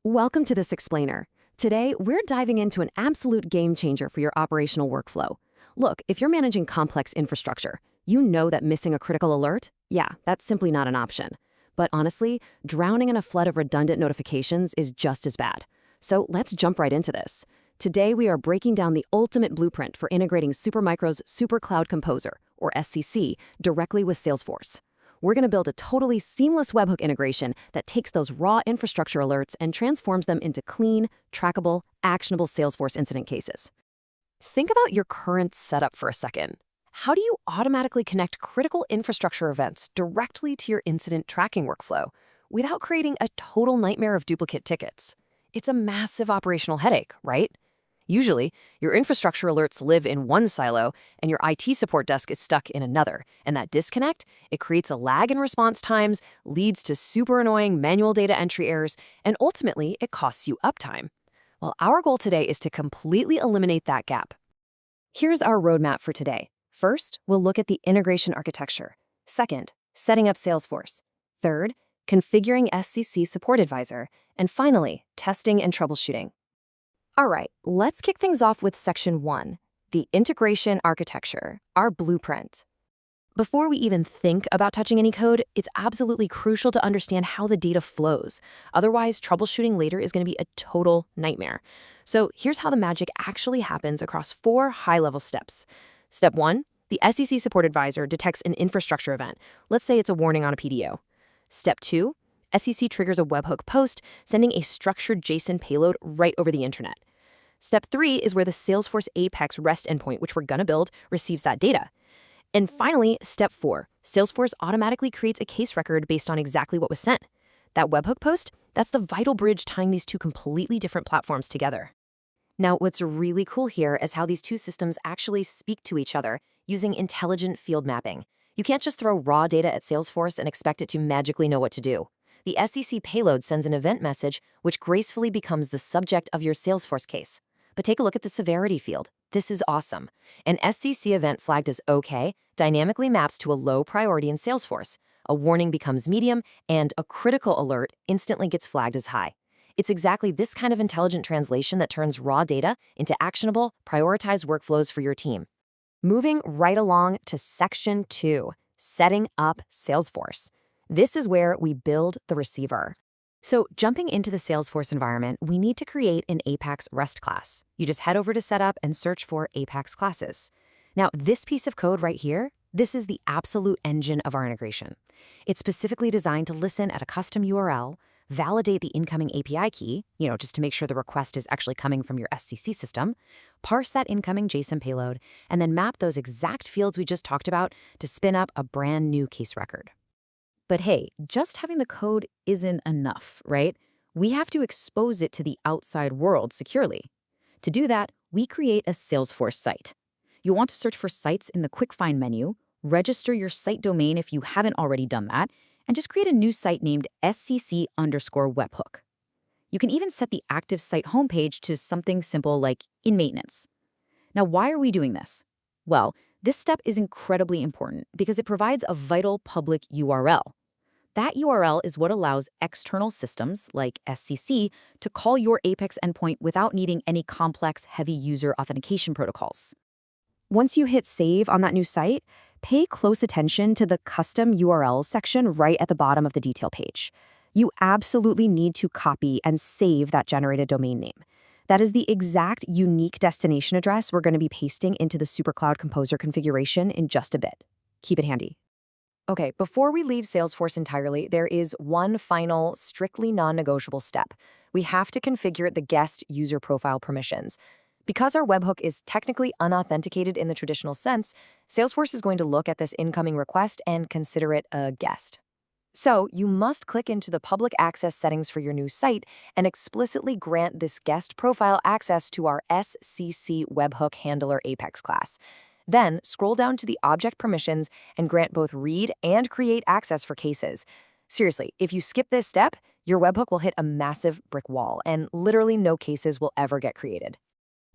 Welcome to this explainer. Today, we're diving into an absolute game changer for your operational workflow. Look, if you're managing complex infrastructure, you know that missing a critical alert? Yeah, that's simply not an option. But honestly, drowning in a flood of redundant notifications is just as bad. So let's jump right into this. Today, we are breaking down the ultimate blueprint for integrating Supermicro's SuperCloud Composer, or SCC, directly with Salesforce. We're going to build a totally seamless webhook integration that takes those raw infrastructure alerts and transforms them into clean, trackable, actionable Salesforce incident cases. Think about your current setup for a second. How do you automatically connect critical infrastructure events directly to your incident tracking workflow without creating a total nightmare of duplicate tickets? It's a massive operational headache, right? Usually, your infrastructure alerts live in one silo and your IT support desk is stuck in another. And that disconnect, it creates a lag in response times, leads to super annoying manual data entry errors, and ultimately, it costs you uptime. Well, our goal today is to completely eliminate that gap. Here's our roadmap for today. First, we'll look at the integration architecture. Second, setting up Salesforce. Third, configuring SCC Support Advisor. And finally, testing and troubleshooting. All right, let's kick things off with Section 1, the integration architecture, our blueprint. Before we even think about touching any code, it's absolutely crucial to understand how the data flows. Otherwise, troubleshooting later is going to be a total nightmare. So here's how the magic actually happens across 4 high-level steps. Step 1, the SCC Support Advisor detects an infrastructure event. Let's say it's a warning on a PDO. Step 2, SCC triggers a webhook post, sending a structured JSON payload right over the internet. Step 3 is where the Salesforce Apex REST endpoint, which we're going to build, receives that data. And finally, Step 4, Salesforce automatically creates a case record based on exactly what was sent. That webhook post, that's the vital bridge tying these 2 completely different platforms together. Now, what's really cool here is how these 2 systems actually speak to each other using intelligent field mapping. You can't just throw raw data at Salesforce and expect it to magically know what to do. The SCC payload sends an event message, which gracefully becomes the subject of your Salesforce case. But take a look at the severity field. This is awesome. An SCC event flagged as OK dynamically maps to a low priority in Salesforce. A warning becomes medium, and a critical alert instantly gets flagged as high. It's exactly this kind of intelligent translation that turns raw data into actionable, prioritized workflows for your team. Moving right along to Section 2, setting up Salesforce. This is where we build the receiver. So jumping into the Salesforce environment, we need to create an Apex REST class. You just head over to Setup and search for Apex classes. Now, this piece of code right here, this is the absolute engine of our integration. It's specifically designed to listen at a custom URL, validate the incoming API key, just to make sure the request is actually coming from your SCC system, parse that incoming JSON payload, and then map those exact fields we just talked about to spin up a brand new case record. But hey, just having the code isn't enough, right? We have to expose it to the outside world securely. To do that, we create a Salesforce site. You'll want to search for sites in the quick find menu, register your site domain if you haven't already done that, and just create a new site named SCC_webhook. You can even set the active site homepage to something simple like in maintenance. Now, why are we doing this? Well, this step is incredibly important because it provides a vital public URL. That URL is what allows external systems, like SCC, to call your Apex endpoint without needing any complex, heavy user authentication protocols. Once you hit save on that new site, pay close attention to the custom URLs section right at the bottom of the detail page. You absolutely need to copy and save that generated domain name. That is the exact unique destination address we're going to be pasting into the SuperCloud Composer configuration in just a bit. Keep it handy. Okay, before we leave Salesforce entirely, there is one final, strictly non-negotiable step. We have to configure the guest user profile permissions. Because our webhook is technically unauthenticated in the traditional sense, Salesforce is going to look at this incoming request and consider it a guest. So you must click into the public access settings for your new site and explicitly grant this guest profile access to our SCC webhook handler Apex class. Then scroll down to the object permissions and grant both read and create access for cases. Seriously, if you skip this step, your webhook will hit a massive brick wall and literally no cases will ever get created.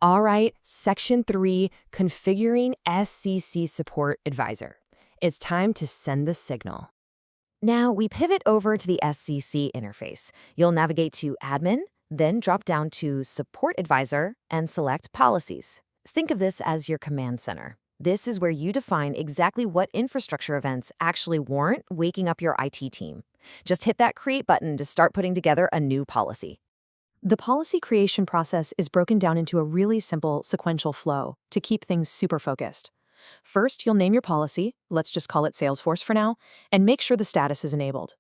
All right, Section 3, configuring SCC Support Advisor. It's time to send the signal. Now we pivot over to the SCC interface. You'll navigate to Admin, Then drop down to Support Advisor and select Policies. Think of this as your command center. This is where you define exactly what infrastructure events actually warrant waking up your IT team. Just hit that Create button to start putting together a new policy. The policy creation process is broken down into a really simple sequential flow to keep things super focused. First, you'll name your policy, let's just call it Salesforce for now, and make sure the status is enabled.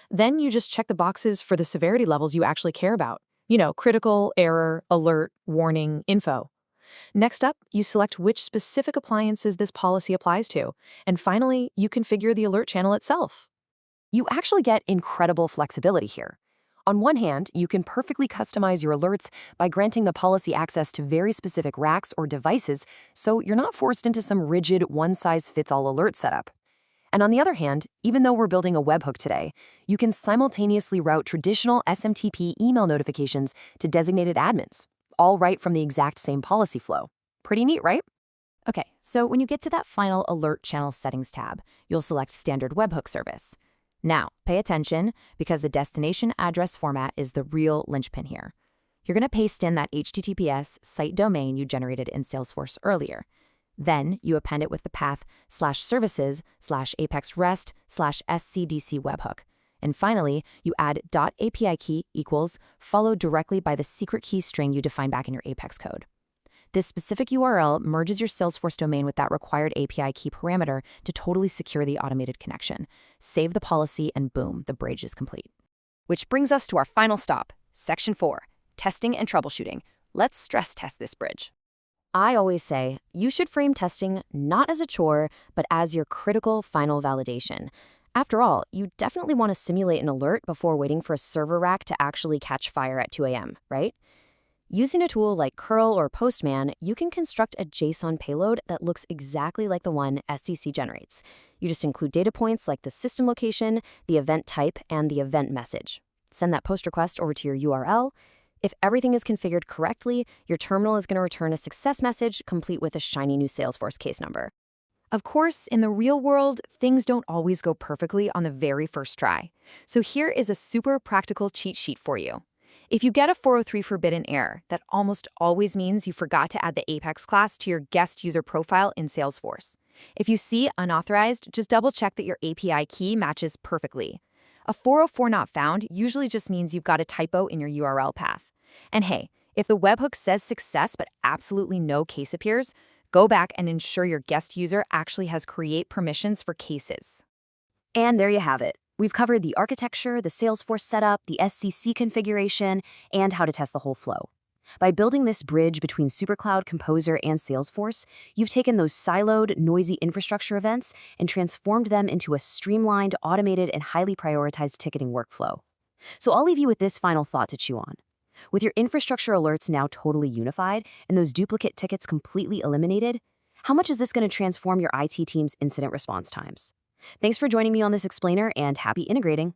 Then you just check the boxes for the severity levels you actually care about. Critical, error, alert, warning, info. Next up, you select which specific appliances this policy applies to. And finally, you configure the alert channel itself. You actually get incredible flexibility here. On one hand, you can perfectly customize your alerts by granting the policy access to very specific racks or devices, so you're not forced into some rigid one-size-fits-all alert setup. And on the other hand, even though we're building a webhook today, you can simultaneously route traditional SMTP email notifications to designated admins, all right from the exact same policy flow. Pretty neat, right? Okay, so when you get to that final Alert Channel Settings tab, you'll select Standard Webhook Service. Now, pay attention because the destination address format is the real linchpin here. You're going to paste in that HTTPS site domain you generated in Salesforce earlier. Then you append it with the path /services/Apex REST/SCDC webhook. And finally, you add .api key equals followed directly by the secret key string you define back in your Apex code. This specific URL merges your Salesforce domain with that required API key parameter to totally secure the automated connection. Save the policy and boom, the bridge is complete. Which brings us to our final stop, Section 4, Testing and Troubleshooting. Let's stress test this bridge. I always say you should frame testing not as a chore, but as your critical final validation. After all, you definitely want to simulate an alert before waiting for a server rack to actually catch fire at 2 a.m., right? Using a tool like curl or Postman, you can construct a JSON payload that looks exactly like the one SCC generates. You just include data points like the system location, the event type, and the event message. Send that post request over to your URL. If everything is configured correctly, your terminal is going to return a success message complete with a shiny new Salesforce case number. Of course, in the real world, things don't always go perfectly on the very first try. So here is a super practical cheat sheet for you. If you get a 403 forbidden error, that almost always means you forgot to add the Apex class to your guest user profile in Salesforce. If you see unauthorized, just double-check that your API key matches perfectly. A 404 not found usually just means you've got a typo in your URL path. And hey, if the webhook says success but absolutely no case appears, go back and ensure your guest user actually has create permissions for cases. And there you have it. We've covered the architecture, the Salesforce setup, the SCC configuration, and how to test the whole flow. By building this bridge between SuperCloud Composer and Salesforce, you've taken those siloed, noisy infrastructure events and transformed them into a streamlined, automated, and highly prioritized ticketing workflow. So I'll leave you with this final thought to chew on. With your infrastructure alerts now totally unified and those duplicate tickets completely eliminated, how much is this going to transform your IT team's incident response times? Thanks for joining me on this explainer and happy integrating.